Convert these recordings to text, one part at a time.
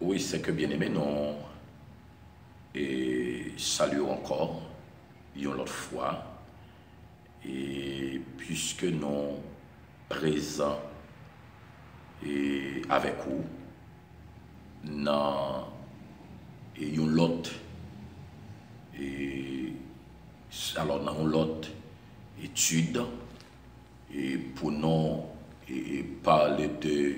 Oui, c'est que bien aimé, non. Et saluons encore, une autre fois. Et puisque nous présents et avec vous, dans une autre, et alors dans une autre étude, et pour nous parler de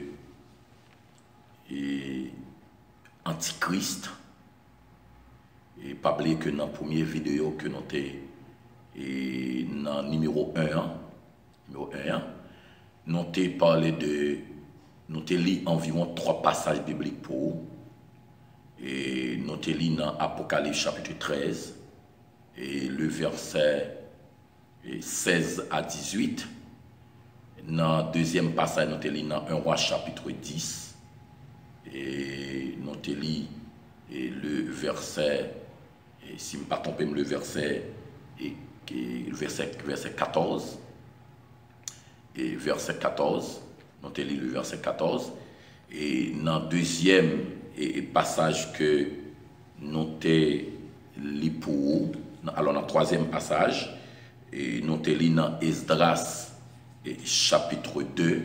Antichrist. Et pas oublier que dans la première vidéo que nous avons et dans numéro 1, nous avons parlé de, nous avons lu environ 3 passages bibliques pour vous. Et nous avons lu dans Apocalypse chapitre 13, et le verset 16 à 18. Dans le deuxième passage, nous avons lu dans 1 Roi chapitre 10, et nous avons lu le verset, et si je ne me trompe pas, le verset 14. Et verset 14, nous avons lu le verset 14. Et dans le deuxième passage que nous avons lu pour vous, alors dans le troisième passage, nous avons lu dans Esdras chapitre 2,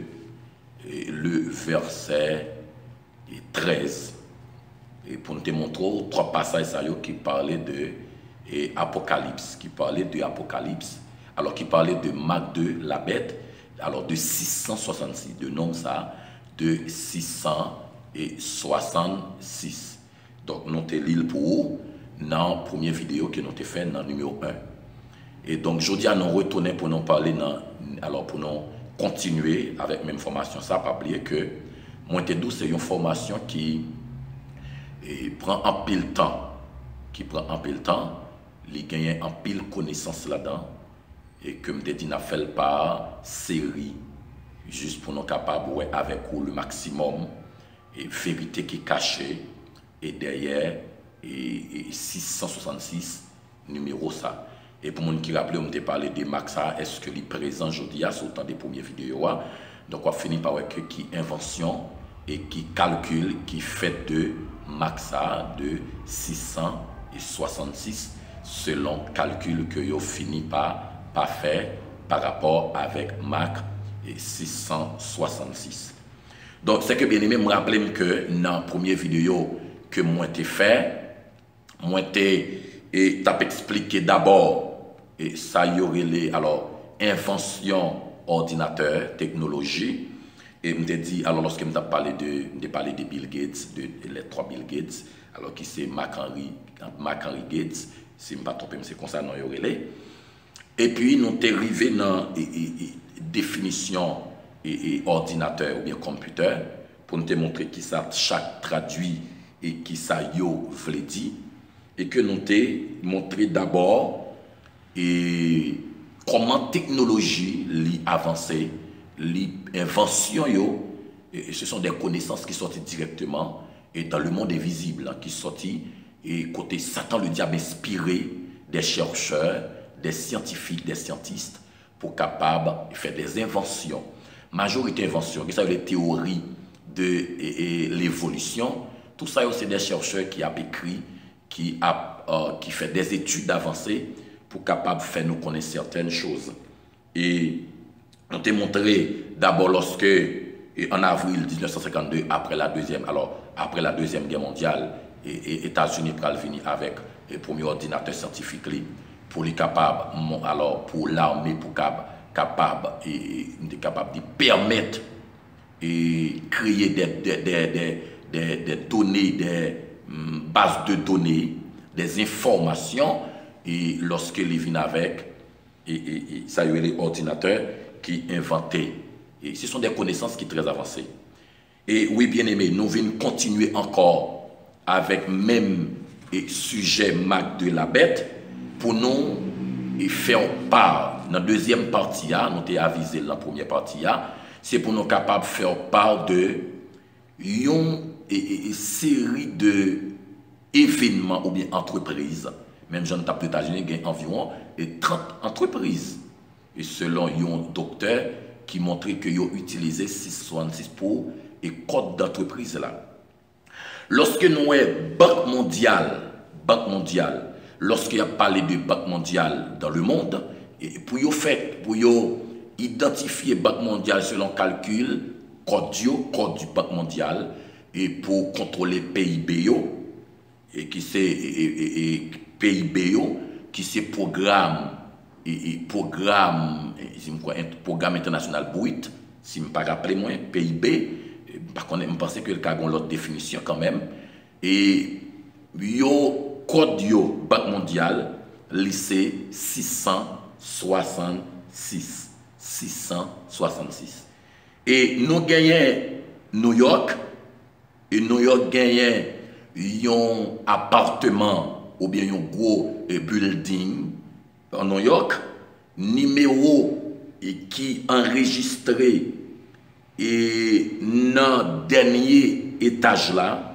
le verset 13. Et pour nous montrer 3 passages qui parlaient de Apocalypse, alors qui parlait de Marc 2, la bête, alors de 666, de nom ça, de 666. Donc nous avons lu pour vous dans la première vidéo que nous avons fait dans le numéro 1. Et donc aujourd'hui, nous retournons pour nous parler, alors pour nous continuer avec la même formation, ça, pas oublier que Montedou, c'est une formation qui prend un pile temps, il gagne un pile connaissance là-dedans, et comme je dis, n'a fait par série, juste pour nous capables, ouais, avec vous le maximum, et vérité qui est cachée, et derrière, et 666 numéro ça. Et pour moi qui rappelle, on m'a parlé de Maxa, est-ce que est présent aujourd'hui à ce temps des premières vidéos? Donc on finit par voir que qui invention et qui calcule, qui fait de Maxa de 666 selon calcul que vous finit par faire par rapport avec Mac et 666. Donc c'est que bien aimé, me rappelle que dans la première vidéo que moi t'ai fait, moi t'ai expliqué d'abord et ça y aurait les alors invention ordinateur technologie. Et je me dit, alors lorsque je me parlé de Bill Gates, les 3 Bill Gates, alors qui c'est Marc-Henri Gates, si je ne me trompe pas, c'est comme ça, non, il y aurait les. Et puis, nous sommes arrivés dans la définition ordinateur ou bien computer, pour nous montrer qui ça chaque traduit et qui ça yo voulait dire, et que nous avons montré d'abord comment technologie avancée, l'invention, ce sont des connaissances qui sortent directement et dans le monde invisible, qui sortent et côté Satan, le diable inspiré des chercheurs, des scientifiques, des scientistes pour capables de faire des inventions. Majorité invention, qui sont les théories de l'évolution, tout ça c'est des chercheurs qui ont écrit, qui fait des études avancées pour capables de faire nous connaître certaines choses. Et on t'a montré d'abord lorsque, en avril 1952, après la Deuxième Guerre mondiale, les États-Unis sont venus avec le premier ordinateur scientifique pour les capables, alors pour l'armée, pour capable de permettre et créer des données, des bases de données, des informations, et lorsqu'ils viennent avec, ça y est les ordinateurs qui inventaient. Et ce sont des connaissances qui sont très avancées. Et oui, bien aimé, nous venons continuer encore avec même sujet Mac de la bête pour nous faire part. Dans la deuxième partie, nous avons avisé dans la première partie, c'est pour nous capables de faire part de une série d'événements ou bien entreprises. Même Jean Tape États-Unis gagne environ 30 entreprises. Et selon un docteur qui montrait qu'ils ont utilisé 666 pour et code d'entreprise là. Lorsque nous avons Banque mondiale, lorsqu'il a parlé de Banque mondiale dans le monde, et pour identifier Banque mondiale selon calcul, code du Banque mondiale, et pour contrôler PIB, et qui c'est PIB, qui c'est programme international brut, si je ne me rappelle moins, PIB, par contre, je pense que le cas a l'autre définition quand même. Et yo code yo Banque mondiale, lycée 666. 666. Et nous gagnons New York, et New York gagne un appartement ou bien un gros building en New York, numéro qui enregistré et dans dernier étage là,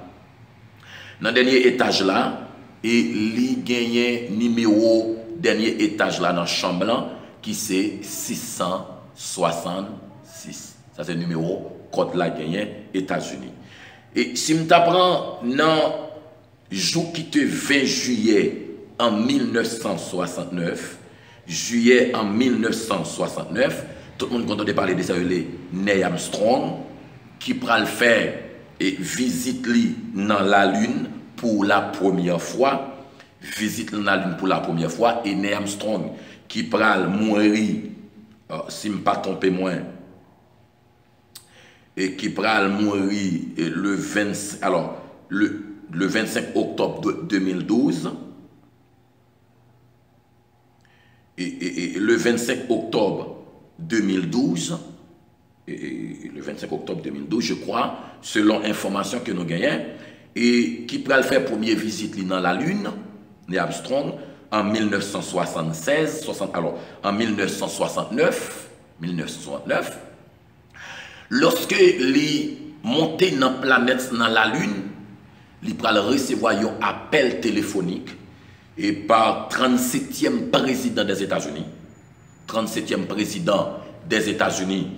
et li gagne numéro dernier étage là dans chambre là, qui c'est 666. Ça c'est le numéro code là gagné États-Unis. Et si je t'apprends dans le jour qui te 20 juillet en 1969, tout le monde entend parler de ça, Neil Armstrong, qui prend le faire et visite dans la Lune pour la première fois. Et Neil Armstrong, qui prend mourir, si je ne me pas trompé moins, et qui prend mourir le 25 octobre 2012. Et le 25 octobre 2012, je crois, selon information que nous gagnons, et qui pourrait faire première visite dans la Lune, Neil Armstrong, en 1969, lorsque il monté dans la planète, dans la Lune, il pourrait recevoir un appel téléphonique et par 37e président des États-Unis, 37e président des États-Unis,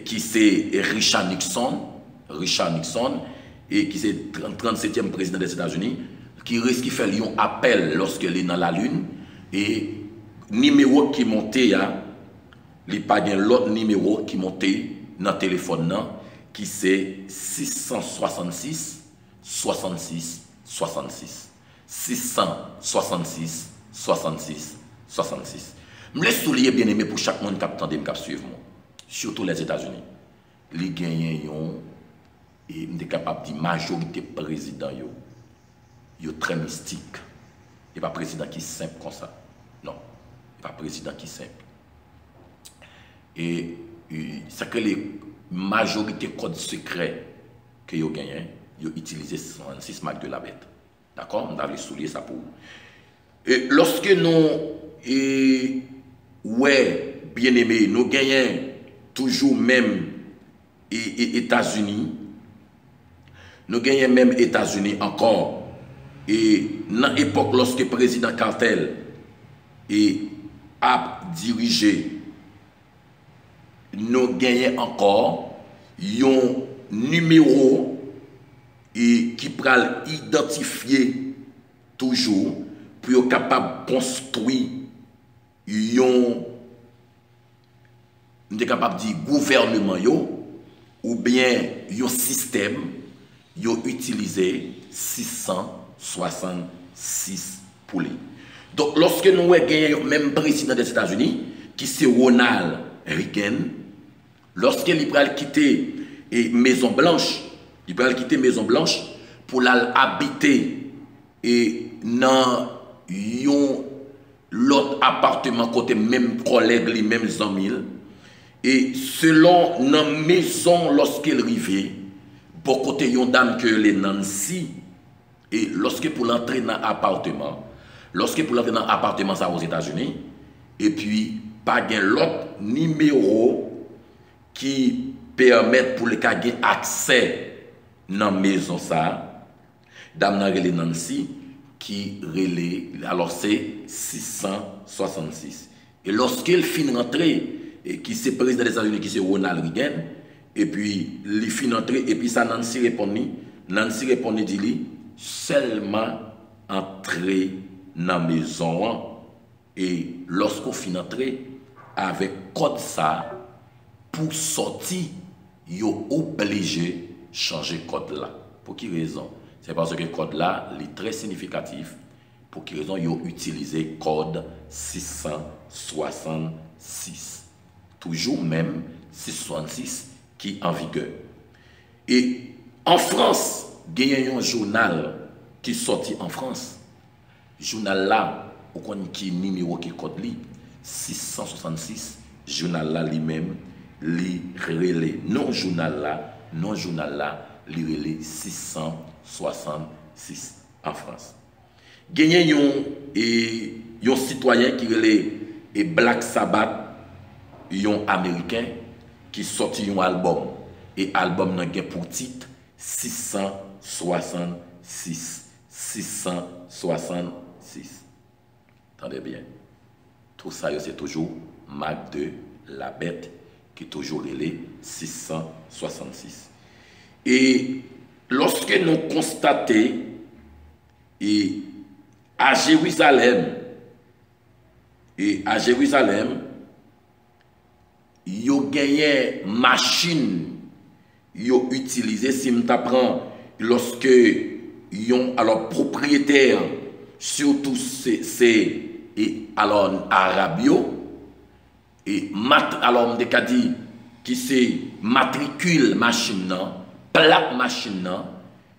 qui c'est Richard Nixon, et qui c'est 37e président des États-Unis, qui fait un appel lorsqu'il est dans la Lune, et numéro qui montait, il n'y a pas l'autre numéro qui montait dans le téléphone, qui c'est 666 66 66. 666 66 66. Je laisse souligner bien aimé pour chaque monde qui attend de suivre moi. Surtout les États-Unis. Les gagnants et nous sommes capables de dire majorité président yo très mystique. Il n'y a pas président qui est simple comme ça. Non, il n'y a pas président qui est simple. Et c'est que les majorités codes secrets que vous gagnez, vous utilisez 66 marques de la bête. D'accord? On a souligné ça pour vous. Et lorsque nous, bien aimé, nous gagnons toujours même États-Unis, nous gagnons même États-Unis encore. Et dans l'époque, lorsque le président Carter a dirigé, nous gagnons encore un numéro qui peut identifier toujours pour être capable de construire un gouvernement ou bien un système utilisé 666 pour lui. Donc lorsque nous gagnons même président des États-Unis qui c'est Ronald Reagan, lorsqu'il va quitter Maison Blanche, pour l'habiter et dans l'autre appartement côté même collègue, les mêmes amis. Et selon la maison lorsqu'il arrivait, pour côté une dame que les Nancy, et lorsque pour l'entrer dans l'appartement, ça aux États-Unis, et puis pas l'autre numéro qui permet pour les cas accès dans la maison ça, dame relé Nancy qui relé, alors c'est 666. Et lorsqu'il finit rentrer, et qui c'est président des États-Unis, qui c'est Ronald Reagan, et puis il finit rentrer, et puis ça Nancy répond, Nancy répondit dit seulement entrer dans la maison et lorsqu'on finit entrer avec code ça pour sortir, yo obligé changer code là. Pour quelle raison? C'est parce que code là est très significatif. Pour quelle raison? Yo utilisé code 666. Toujours même 666 qui est en vigueur. Et en France, il y a un journal qui est sorti en France. Journal là, on connaît qui numéro qui code li 666. Journal là lui-même, li relais non journal là, li relais 666 en France. Il y a un citoyen qui relais et Black Sabbath, un américain qui sorti un album et album n'a pour titre 666. Attendez bien. Tout ça, c'est toujours Marc de la bête qui est toujours relais 666. Et lorsque nous constatons et à Jérusalem, yo gagné machine yo utilisé si me t'apprend lorsque yon alors propriétaire surtout c'est et alors arabio et alors me dit qui c'est matricule machine nan plaque machine nan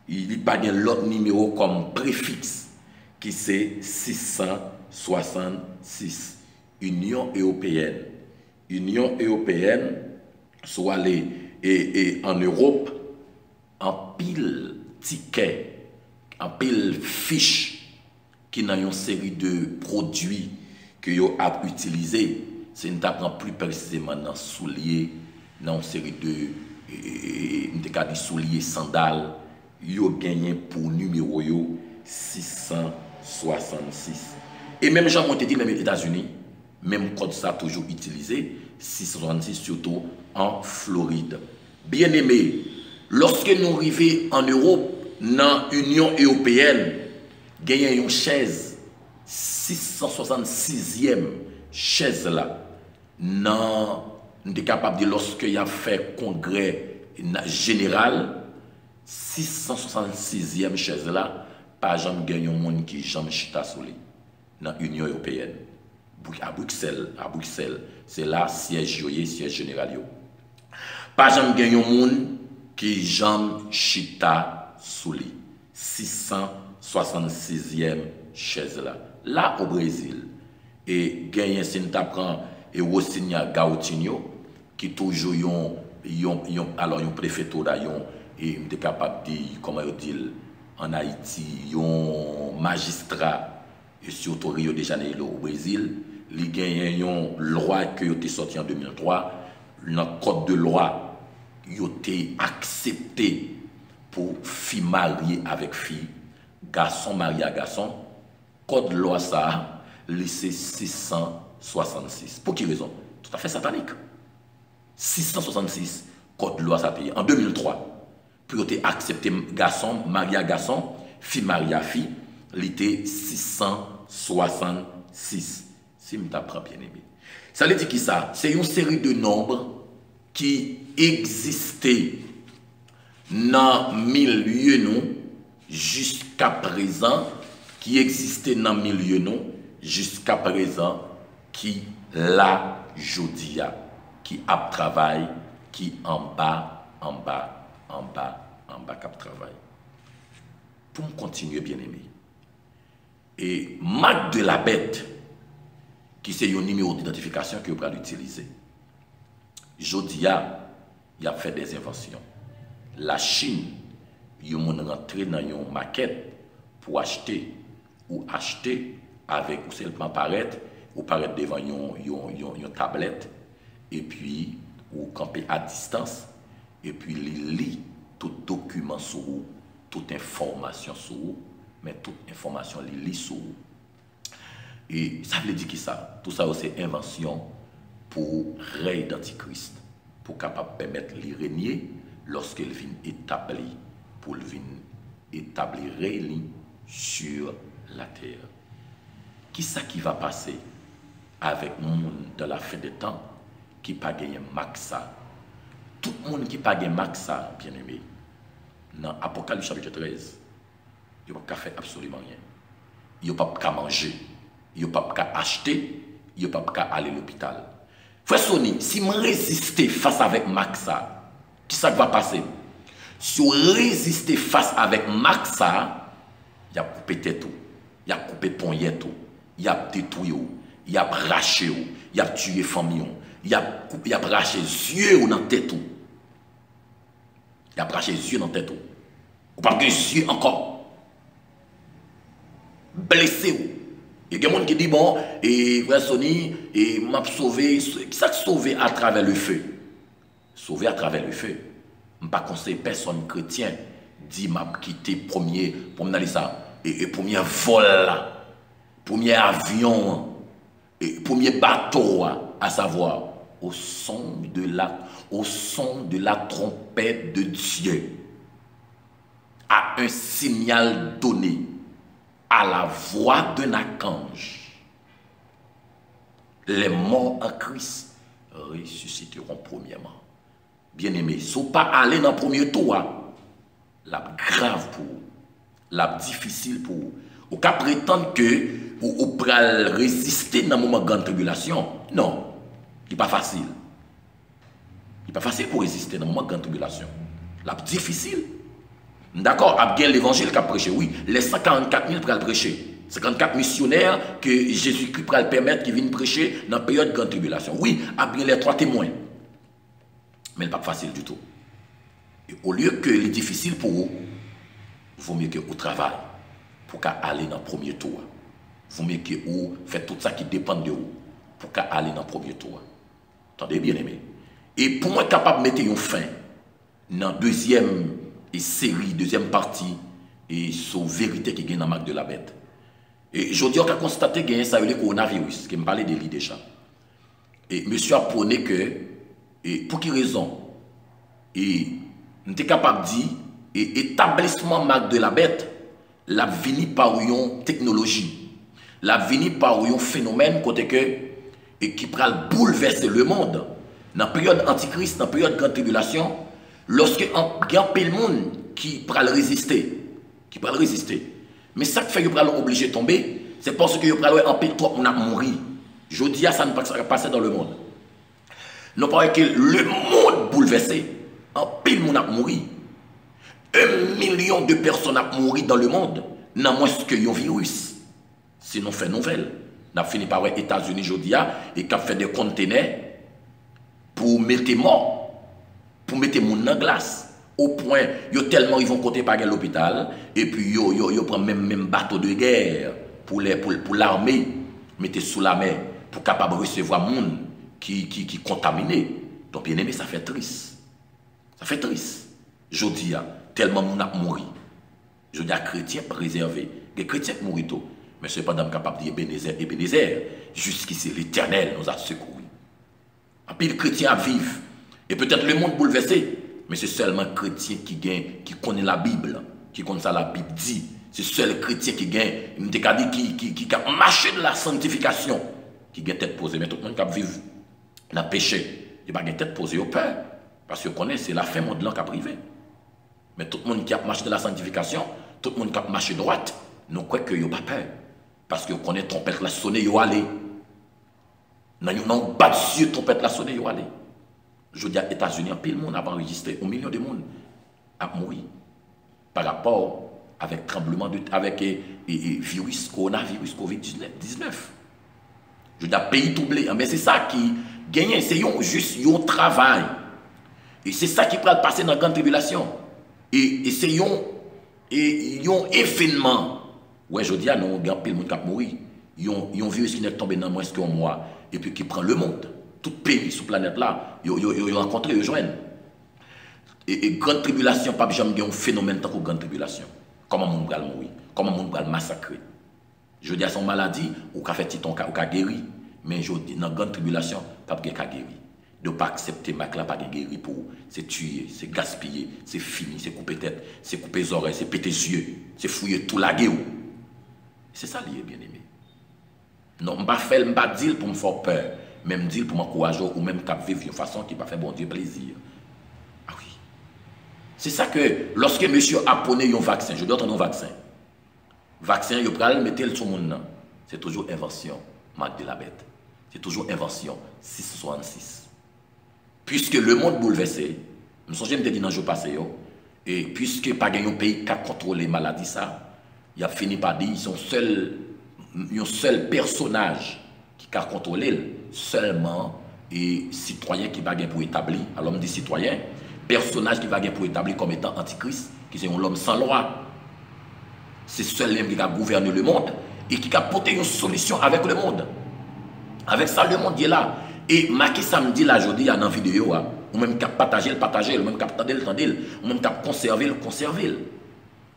il y a pas l'autre numéro comme préfixe qui c'est 666 Union européenne soit les et en Europe en pile ticket en pile fiche qui n'a une série de produits que yo a utilisé c'est une apprend plus précisément dans souliers dans une série de souliers sandales yo gagné pour numéro yo 666 et même Jean Monté dit même les États-Unis même code ça toujours utilisé 666 surtout en Floride. Bien aimé, lorsque nous arrivons en Europe dans l'Union européenne, il y a une chaise 666e chaise là. Non, nous sommes capables de lorsqu'il y a fait congrès général 666e chaise là, pas jamais gagné un monde qui jamais chita sur lui dans l'Union européenne. À Bruxelles, c'est là siège général yo. Pas jamais gagné un monde qui jamais chita sous lui. 666e chaise là. Là au Brésil et gagné c'est t'apprend et Rossignol Gautinho qui toujours alors yon préfecture yon et m'était capable de dire comment dire en Haïti yon magistrat et surtout Rio de Janeiro au Brésil, il y a une loi qui a été sortie en 2003, le code de loi a été accepté pour filles mariées avec filles, garçons mariés à garçons. Code de loi ça, c'est 666. Pour quelle raison? Tout à fait satanique. 666, code de loi ça payé en 2003. Pour être accepté garçon marié à garçon, fille mariée à fille. Il était 666. Si je t'apprends bien aimé. Ça veut dire qui ça? C'est une série de nombres qui existaient dans le milieu nous jusqu'à présent, qui existaient dans le milieu nous jusqu'à présent, qui la jodia, qui a travail, qui en bas, cap travail. Pour me continuer bien aimé. Et Marc de la bête, qui c'est un numéro d'identification que vous pouvez utiliser. Jodia, il a fait des inventions. La Chine, il a rentré dans une maquette pour acheter avec ou seulement paraître devant une tablette et puis ou camper à distance et puis lit tout document sur vous, toute information sur vous. Mais toute information li sur. Et ça veut dire qui ça? Tout ça c'est invention pour règne d'antichrist, pour capable permettre de régner lorsqu'il vient établi pour venir établir sur la terre. Qui ça qui va passer avec le monde dans la fin des temps qui pas gagné maxa? Tout le monde qui pas gagné maxa, bien aimé, dans Apocalypse chapitre 13, il n'y a pas faire absolument rien. Il n'y a pas qu'à manger, il n'y a pas qu'à acheter, il n'y a pas qu'à aller à l'hôpital. Frère Sony, si je résiste face avec maxa, qui ça va passer? Si on résiste face avec maxa, il a coupé tête, il a coupé poignet, il a détruit, il a braché, il a tué famille, il a braché yeux dans la tête. Il a braché yeux dans la tête. Ou pas que yeux encore. Blessé. Il y a des gens qui disent, bon, et frère Sony, et m'a sauvé, qui ça sauvé à travers le feu? Sauvé à travers le feu. Je ne conseille personne chrétien dit m'a quitté premier pour me aller ça et premier vol là, premier avion et premier bateau à savoir au son de la trompette de Dieu, à un signal donné à la voix d'un archange, les morts en Christ ressusciteront premièrement. Bien-aimé, si vous pas aller dans le premier tour, la grave pour vous, la difficile pour vous. Ou qu'à prétendre que vous pouvez résister dans le moment de grande tribulation. Non, il n'est pas facile. Il n'est pas facile pour résister dans le moment de grande tribulation. La difficile. D'accord, à bien l'évangile qu'a prêché, oui. Les 144 000 pour le prêcher. 54 missionnaires que Jésus-Christ pourra le permettre qui viennent prêcher dans la période de grande tribulation. Oui, à bien les 3 témoins. Mais ce n'est pas facile du tout. Et au lieu que c'est difficile pour vous, il vaut mieux que vous travaillez pour aller dans le premier tour. Il vaut mieux que vous faites tout ça qui dépend de vous pour aller dans le premier tour. Attendez bien aimé. Et pour moi, capable de mettre une fin dans la deuxième série, deuxième partie, et sur la vérité qui est dans la marque de la bête. Et je dis qu'on a constaté qu'il y a le coronavirus, qui me parlait de lui déjà. Et monsieur a prôné que, et pour quelle raison? Et nous sommes capables de dire, et établissement marque de la bête, la vini par une technologie, la vini par un phénomène côté que, et qui pourra bouleverser le monde. Dans la période antichrist, dans la période de grande tribulation, lorsque il y a un monde qui pourra le résister, mais ça qui fait qu'il pourra obligé de tomber, c'est parce que il pourra un peu trop on a mouru. Je dis à ça ne pas passer dans le monde. Non pas que le monde bouleversé, un pile monde a mouru. 1 million de personnes ont mouru dans le monde, non moins que un virus. Sinon, fait nouvelle. On a fini par les États-Unis aujourd'hui et qui a fait des conteneurs pour mettre morts, pour mettre moun dans glace. Au point, yo tellement ils vont côté par l'hôpital et puis yo prend même bateau de guerre pour l'armée, mettez sous la mer pour capable recevoir moun qui contaminé. Donc bien aimé, ça fait triste. Ça fait triste. Je dis tellement moun a mouru. Je dis à chrétiens préservés, les chrétiens mourent tout, mais cependant capable de dire Ebenezer, jusqu'ici l'Éternel nous a secourus. En pile chrétien à vivre et peut-être le monde bouleversé. Mais c'est seulement chrétien qui connaît la Bible, qui connaît ça, la Bible dit. C'est seul chrétien qui gagne, qui a marché de la sanctification, qui gagne tête posée. Mais tout le monde qui vit dans le péché, il n'a pas tête posée au peur. Parce que connaît, c'est la fin monde qui a privé. Mais tout le monde qui a marché de la sanctification, tout le monde qui a marché droite, nous croyons qu'il n'y a pas peur. Parce que connaît trompette la sonner, il y a allé. Non, pas de Dieu, trompette la sonner, il y a allé. Je dis à États-Unis, pile monde a enregistré 1 million de monde a mouru par rapport avec tremblement avec virus, coronavirus, Covid-19. Je dis à pays doublé, mais c'est ça qui gagne, c'est juste un travail. Et c'est ça qui peut passer dans la grande tribulation. Et c'est un événement. Ouais, je dis à nous, il y a pile monde qui a mouru. Il y a un virus qui est tombé dans moins qu'un mois et puis qui prend le monde. Tout pays sur la planète là, ils ont rencontré, ils joignent. Et grande tribulation, pas jamais un phénomène tant que grande tribulation. Comment mon bral mourir, comment mon bral massacrer. Je dis à son maladie, ou qu'a fait titon, ou qu'a guéri. Mais je dis, dans grande tribulation, pas de guéri. de ne pas accepter Mac là, pas de guérir pour c'est tuer, c'est gaspiller, c'est fini, c'est couper tête, c'est couper les oreilles, c'est péter les yeux, c'est fouiller tout la gueule. C'est ça lié, bien aimé. Non, je ne vais pas dire pour me faire peur, même dire pour m'encourager ou même cap vivre d'une façon qui va faire bon Dieu plaisir. Ah oui. C'est ça que lorsque monsieur a poney un vaccin, je dois entendre un vaccin. Vaccin, il va le mettre sur le monde. C'est toujours invention, Marc de la Bête. C'est toujours invention, 666. Puisque le monde bouleversé, je me souviens de dire dans le jour passé, et puisque pas un pays qui a contrôlé la maladie, ça, il a fini par dire un seul personnage qui a contrôlé seulement et citoyen qui va pour établir. Alors on dit citoyen, personnage qui va pour établir comme étant antichrist, qui c'est l'homme sans loi. C'est seul homme qui a gouverné le monde et qui a porté une solution avec le monde. Avec ça, le monde est là. Et Macky samedi, là, aujourd'hui, il y a une vidéo, ou même qui a partagé, ou même qui a tendé, ou même qui a conservé.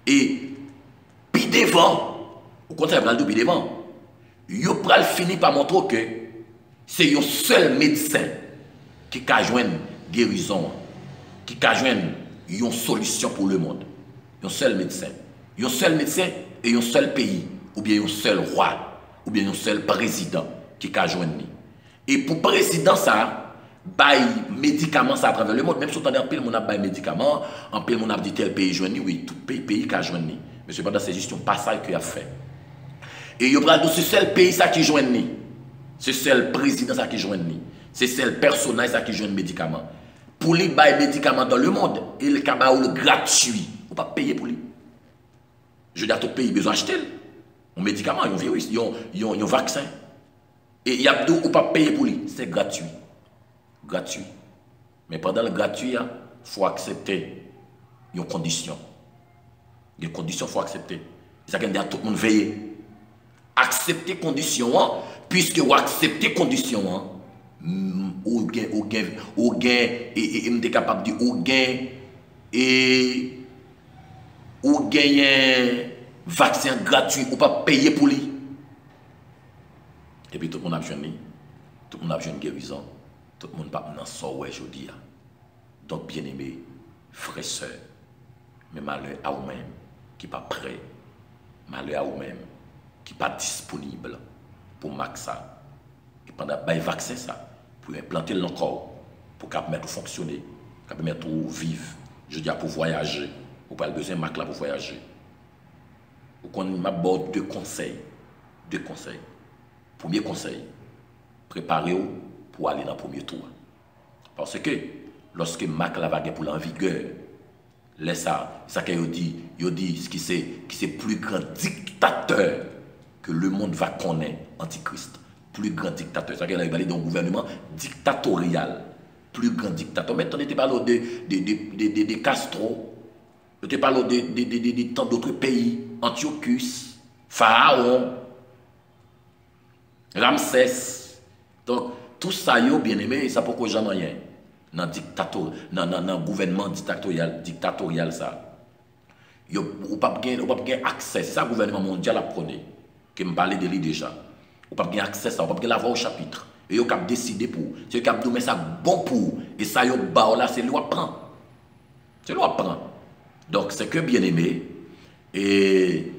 Et, puis devant, au contraire, il y a devant, il a fini par montrer que c'est un seul médecin qui a joué une guérison, qui a joué une solution pour le monde. Un seul médecin. Un seul médecin et un seul pays, ou bien un seul roi, ou bien un seul président qui a joué. Et pour le président, ça, bail médicaments ça à travers le monde. Même si on a un peu de bail médicaments, un peu de dit tel pays joint, oui, tout pays qui a joint. Mais cependant, c'est juste un passage qu'il a fait. Et il y a ce seul pays ça qui joint. C'est seul président ça qui joint. C'est seul personnage ça qui joint médicaments. Pour les bail médicaments dans le monde, il y a gratuit. On ne peut pas payer pour lui. Je dis à tout pays, besoin d'acheter un médicament, un virus, un vaccin. Et il y a deux ou pas payer pour lui. C'est gratuit. Gratuit. Mais pendant le gratuit, il faut accepter une condition. Il y a une condition qu'il faut accepter. C'est ça qu'il y a tout le monde veiller. Accepter condition, puisque vous acceptez condition, ou gain, et me capable de dire, ou gain vaccin gratuit, ou pas payer pour lui. Et puis tout le monde a besoin de guérison. Tout le monde n'a pas sort aujourd'hui. Donc, bien aimé, frères et sœurs, mais malheur à vous-même qui n'est pas prêt, malheur à vous-même qui n'est pas disponible pour ça. Et pendant le vaccin, ça, pour implanter le corps, pour permettre de fonctionner, pour permettre de vivre, je dis pour voyager, pour pas besoin de pour voyager. Pour qu'on m'aborde deux conseils. Premier conseil, préparez-vous pour aller dans le premier tour. Parce que lorsque Mac la vague pour l'en vigueur, laisse ça qu'il dit ce qui c'est plus grand dictateur que le monde va connaître, Antichrist. Plus grand dictateur. Ça qu'il va aller dans un gouvernement dictatorial. Plus grand dictateur. Maintenant, on te parle de Castro, on te parle de tant d'autres pays, Antiochus, Pharaon, Ramsès. Donc, tout ça, bien aimé, ça pourquoi jamais rien. Dans le gouvernement dictatorial, ça. Vous n'avez pas accès. C'est ça le gouvernement mondial a prôné. Que me parler de lui déjà. Vous n'avez pas accès à ça. Vous n'avez pas l'avoir au chapitre. Et vous avez décidé pour. C'est vous qui avez ça bon pour. Et ça, là, c'est lui prend. C'est lui prend. Donc, c'est que bien aimé. Et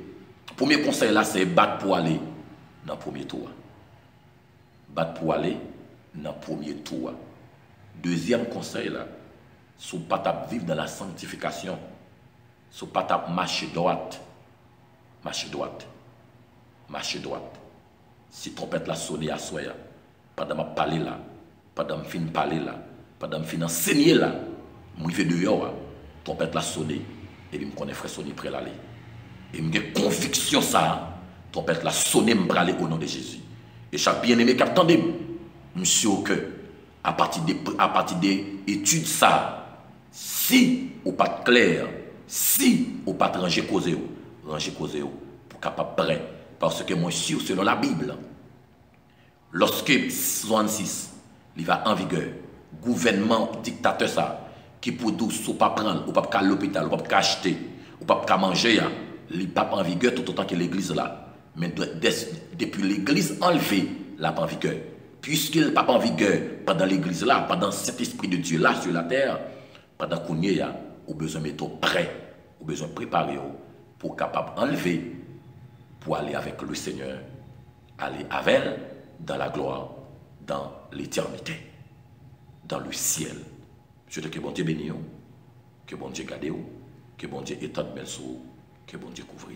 le premier conseil là, c'est battre pour aller dans le premier tour. Battre pour aller dans le premier tour. Deuxième conseil là, si vous ne pouvez pas vivre dans la sanctification, si vous ne pouvez pas marcher droite, marcher droite. Si trompette la sonne à soi, pendant que je parle là, pendant que je finis parler là, pendant que je finis enseigner là, je fais dehors, trompette la sonne, et puis je connais frère sonner près l'aller. Et j'ai conviction ça, trompette la sonne, je aller au nom de Jésus. Et chaque bien-aimé qui attendait, monsieur que à partir des études ça, si ou pas clair, si ou pas ranger cause pour capable prêt. Parce que moi sûr selon la Bible, lorsque 66 il va en vigueur, gouvernement dictateur ça, qui pour douce ou pas prendre, ou pas à l'hôpital, ou pas acheter, ou pas manger, il pas en vigueur tout autant que l'église là. Mais depuis l'église enlevée, là pas en vigueur. puisqu'il n'est pas en vigueur pendant l'église là, pendant cet esprit de Dieu là sur la terre, pendant qu'on y est, au besoin de mettre prêt, au besoin de préparer pour capable enlever, pour aller avec le Seigneur, aller avec elle dans la gloire, dans l'éternité, dans le ciel. Je te dis que bon Dieu bénisse, que bon Dieu garde, que bon Dieu étende mes sous, que bon Dieu couvre.